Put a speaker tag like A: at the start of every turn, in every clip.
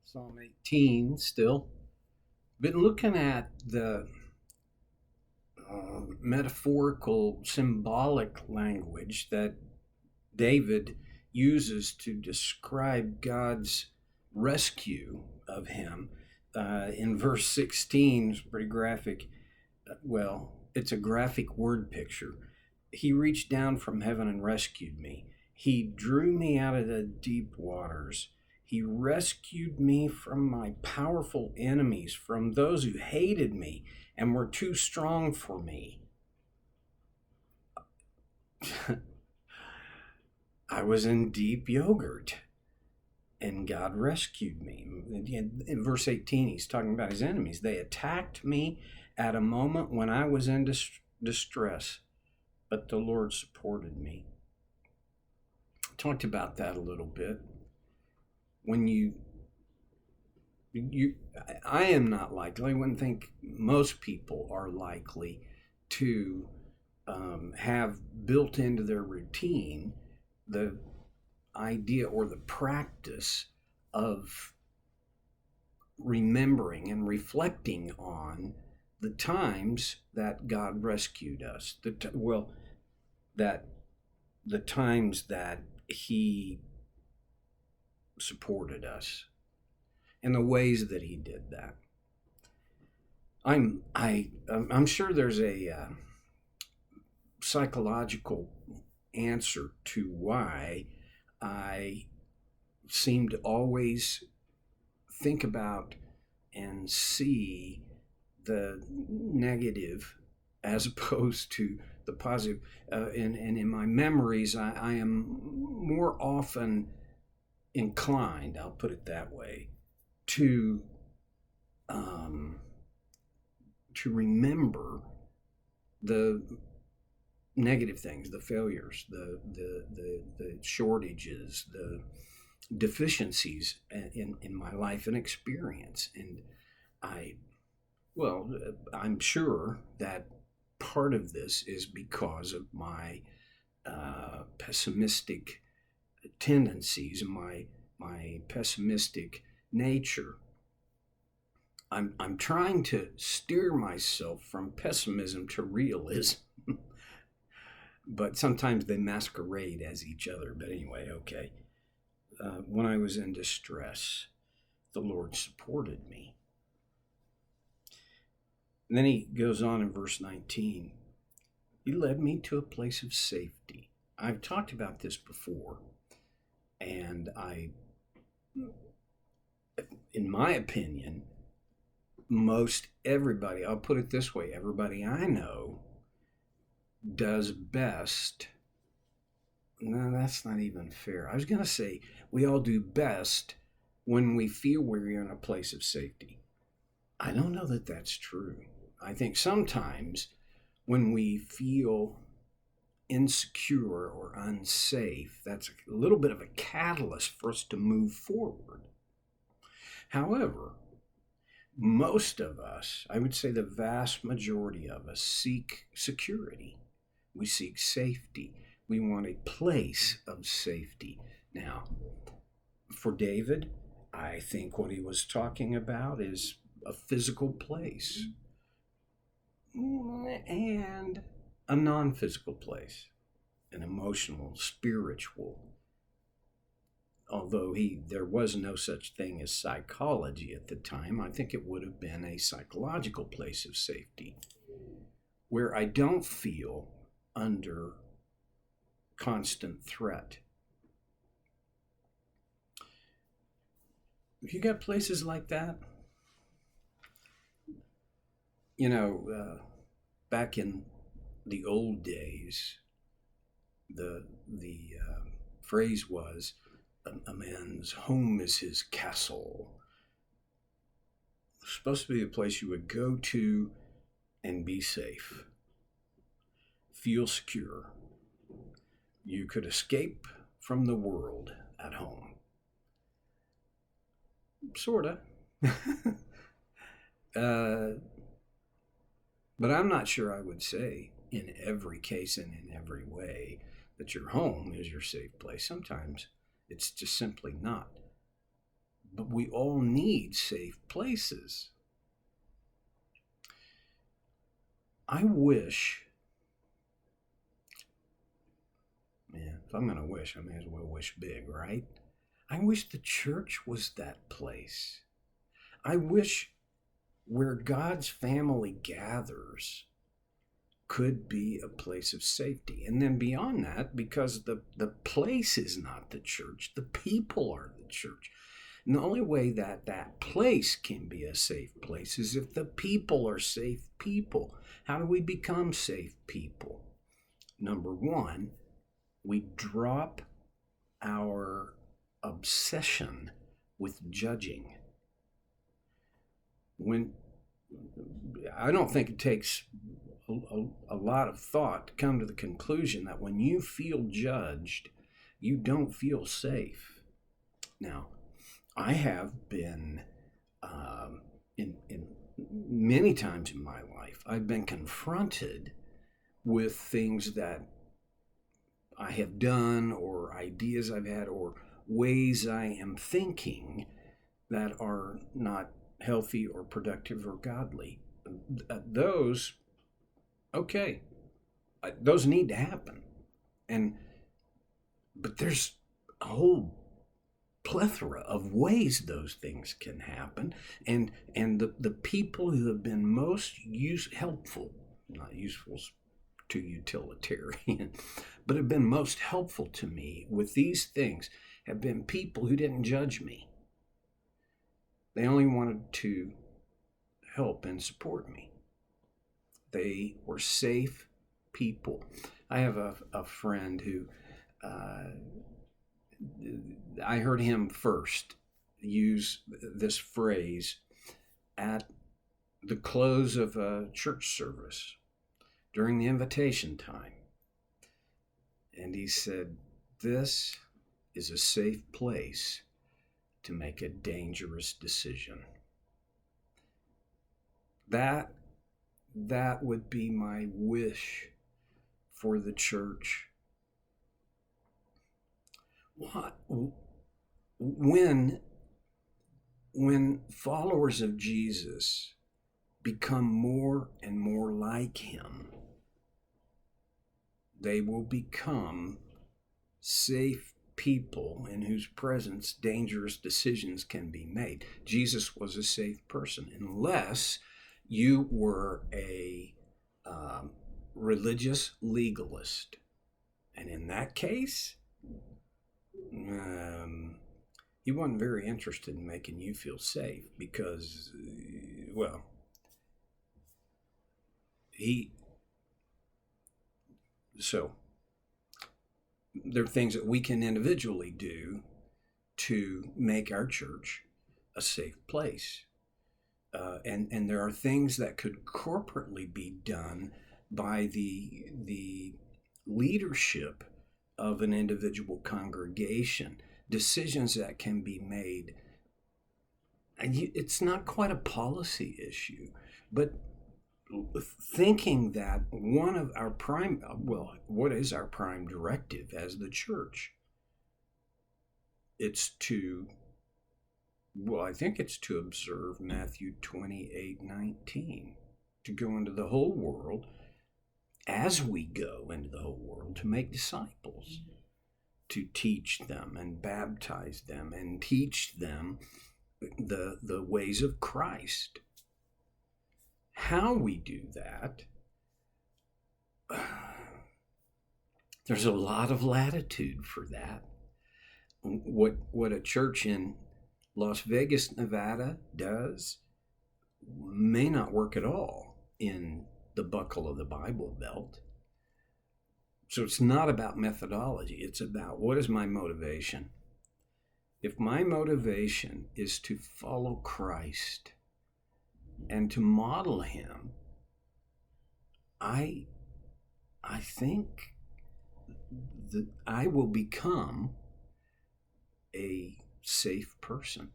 A: Psalm 18 still. Been looking at the metaphorical, symbolic language that David uses to describe God's rescue of him. In verse 16, it's pretty graphic. Well, it's a graphic word picture. He reached down from heaven and rescued me. He drew me out of the deep waters. He rescued me from my powerful enemies, from those who hated me and were too strong for me. I was in deep yogurt and God rescued me. In verse 18, he's talking about his enemies. They attacked me at a moment when I was in distress, but the Lord supported me. Talked about that a little bit. When I am not likely, I wouldn't think most people are likely to have built into their routine the idea or the practice of remembering and reflecting on the times that God rescued us. That the times that He supported us and the ways that He did that. I'm sure there's a psychological answer to why I seem to always think about and see the negative as opposed to the positive. And in my memories, I am more often inclined, I'll put it that way, to remember the negative things, the failures, the shortages, the deficiencies in my life and experience. And I'm sure that part of this is because of my pessimistic tendencies and my pessimistic nature. I'm trying to steer myself from pessimism to realism. But sometimes they masquerade as each other. But anyway, okay. When I was in distress, the Lord supported me. And then he goes on in verse 19. He led me to a place of safety. I've talked about this before. And in my opinion, most everybody, I'll put it this way, everybody I know does best. No, that's not even fair. I was going to say we all do best when we feel we're in a place of safety. I don't know that that's true. I think sometimes when we feel insecure or unsafe, that's a little bit of a catalyst for us to move forward. However, most of us, I would say the vast majority of us, seek security. We seek safety. We want a place of safety. Now, for David, I think what he was talking about is a physical place and a non-physical place, an emotional, spiritual. Although there was no such thing as psychology at the time, I think it would have been a psychological place of safety where I don't feel under constant threat. If you got places like that, back in the old days, the phrase was, a man's home is his castle. It's supposed to be a place you would go to and be safe, feel secure. You could escape from the world at home. Sorta. But I'm not sure I would say in every case and in every way that your home is your safe place. Sometimes it's just simply not. But but we all need safe places. I wish, man, if I'm going to wish, I may as well wish big, right? I wish the church was that place. I wish where God's family gathers could be a place of safety. And then beyond that, because the place is not the church, the people are the church. And the only way that that place can be a safe place is if the people are safe people. How do we become safe people? Number one, we drop our obsession with judging. When I don't think it takes a lot of thought to come to the conclusion that when you feel judged, you don't feel safe. Now, I have been in many times in my life, I've been confronted with things that I have done or ideas I've had or ways I am thinking that are not healthy or productive or godly. Those, okay, those need to happen. But there's a whole plethora of ways those things can happen, and the people who have been most helpful, not useful to utilitarian, but have been most helpful to me with these things have been people who didn't judge me. They only wanted to help and support me. They were safe people. I have a friend who I heard him first use this phrase at the close of a church service during the invitation time. And he said, "This is a safe place to make a dangerous decision." That would be my wish for the church. When followers of Jesus become more and more like him, they will become safe people in whose presence dangerous decisions can be made. Jesus was a safe person, unless you were a religious legalist. And in that case, he wasn't very interested in making you feel safe because, well, so there are things that we can individually do to make our church a safe place. And there are things that could corporately be done by the leadership of an individual congregation, decisions that can be made. And it's not quite a policy issue, but thinking that one of our what is our prime directive as the church? I think it's to observe Matthew 28:19, to go into the whole world as we go into the whole world to make disciples, to teach them and baptize them and teach them the ways of Christ. How we do that, there's a lot of latitude for that. What a church in Las Vegas, Nevada does may not work at all in the buckle of the Bible Belt. So it's not about methodology. It's about, what is my motivation? If my motivation is to follow Christ and to model him, I think that I will become a safe person.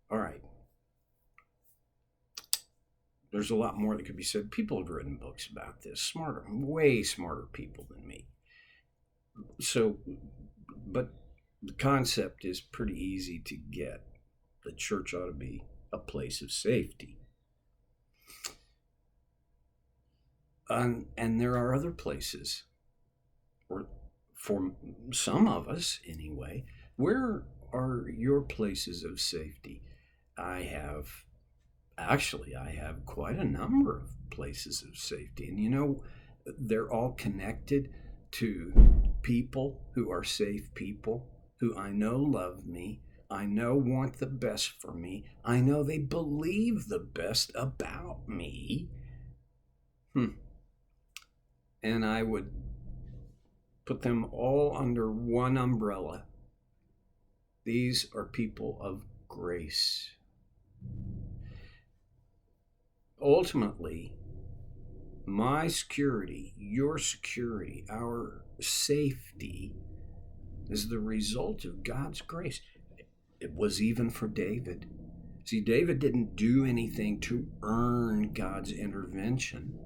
A: All right. There's a lot more that could be said. People have written books about this, way smarter people than me. So, but the concept is pretty easy to get. The church ought to be a place of safety. And there are other places, or for some of us anyway. Where are your places of safety? I have quite a number of places of safety. And they're all connected to people who are safe people, who I know love me, I know want the best for me, I know they believe the best about me. And I would put them all under one umbrella. These are people of grace. Ultimately, my security, your security, our safety is the result of God's grace. It was even for David. See, David didn't do anything to earn God's intervention.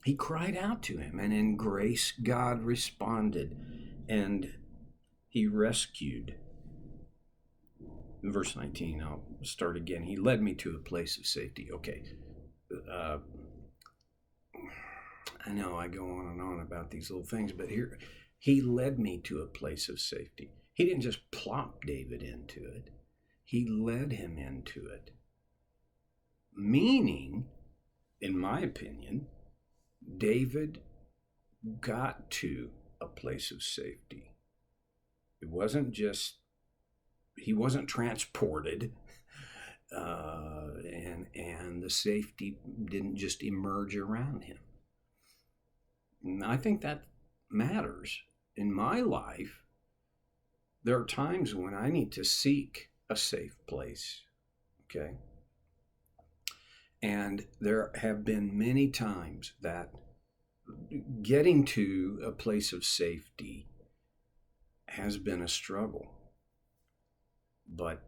A: He cried out to him, and in grace, God responded, and he rescued. In verse 19, I'll start again. He led me to a place of safety. Okay. I know I go on and on about these little things, but here, he led me to a place of safety. He didn't just plop David into it. He led him into it. Meaning, in my opinion, David got to a place of safety. It wasn't just, he wasn't transported, and the safety didn't just emerge around him. And I think that matters. In my life, there are times when I need to seek a safe place, okay? And there have been many times that getting to a place of safety has been a struggle, but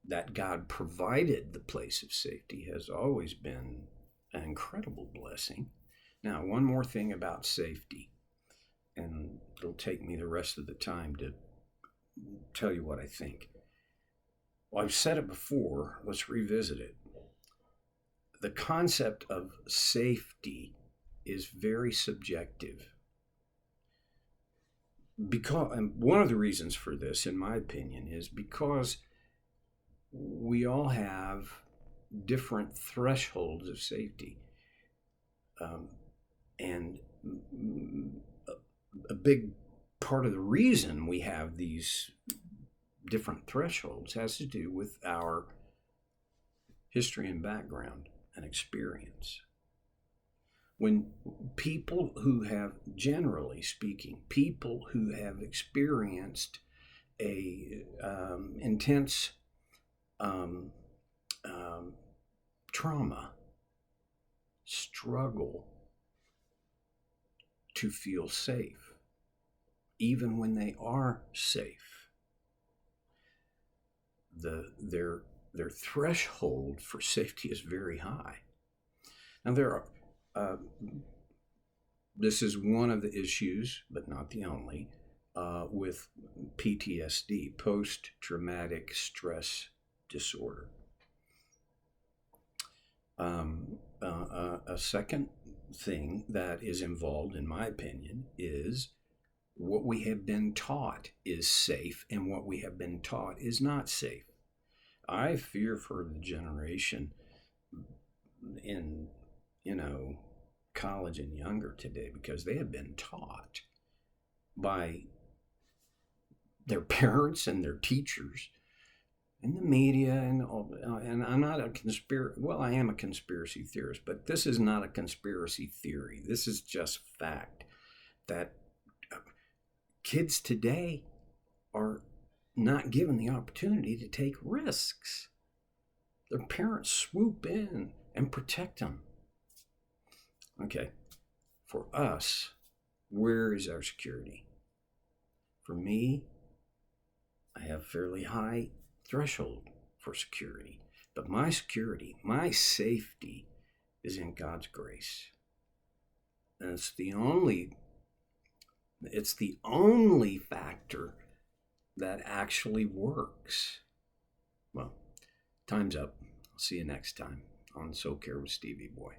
A: that God provided the place of safety has always been an incredible blessing. Now, one more thing about safety, and it'll take me the rest of the time to tell you what I think. Well, I've said it before, let's revisit it. The concept of safety is very subjective. And one of the reasons for this, in my opinion, is because we all have different thresholds of safety. And a big part of the reason we have these different thresholds has to do with our history and background and experience. When people who have, generally speaking, people who have experienced a intense trauma struggle to feel safe, even when they are safe. Their threshold for safety is very high. Now this is one of the issues, but not the only, with PTSD, post-traumatic stress disorder. A second thing that is involved, in my opinion, is what we have been taught is safe and what we have been taught is not safe. I fear for the generation in, college and younger today, because they have been taught by their parents and their teachers and the media and I'm not a I am a conspiracy theorist, but this is not a conspiracy theory. This is just fact that kids today are not given the opportunity to take risks. Their parents swoop in and protect them. Okay, for us, where is our security? For me, I have fairly high threshold for security, but my security, my safety is in God's grace. And it's the only factor that actually works. Time's up. I'll see you next time on So Care with Stevie Boy.